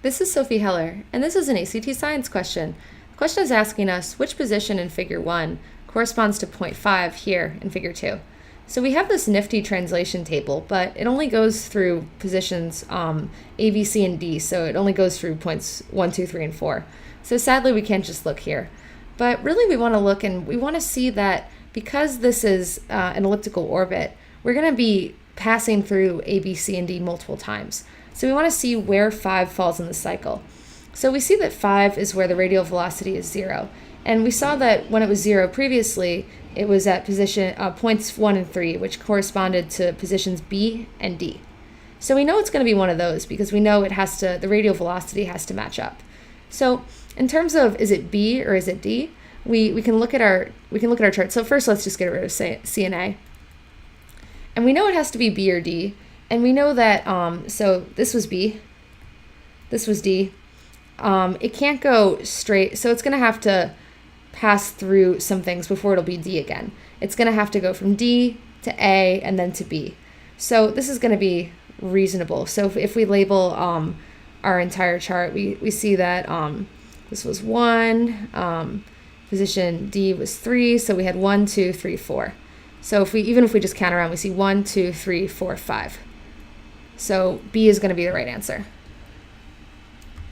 This is Sophie Heller, and this is an ACT Science question. The question is asking us which position in Figure 1 corresponds to point 5 here in Figure 2. So we have this nifty translation table, but it only goes through positions A, B, C, and D, so it only goes through points 1, 2, 3, and 4. So sadly, we can't just look here. But really, we want to look and we want to see that because this is an elliptical orbit, we're going to be passing through A, B, C, and D multiple times. So we want to see where 5 falls in the cycle. So we see that 5 is where the radial velocity is 0. And we saw that when it was 0 previously, it was at position points 1 and 3, which corresponded to positions B and D. So we know it's going to be one of those because we know the radial velocity has to match up. So in terms of is it B or is it D, we can look at our chart. So first, let's just get rid of C and A. And we know it has to be B or D. And we know that, so this was B, this was D. It can't go straight, so it's going to have to pass through some things before it'll be D again. It's going to have to go from D to A and then to B. So this is going to be reasonable. So if we label our entire chart, we see that this was 1, position D was 3, so we had 1, 2, 3, 4. So even if we just count around, we see 1, 2, 3, 4, 5. So B is going to be the right answer.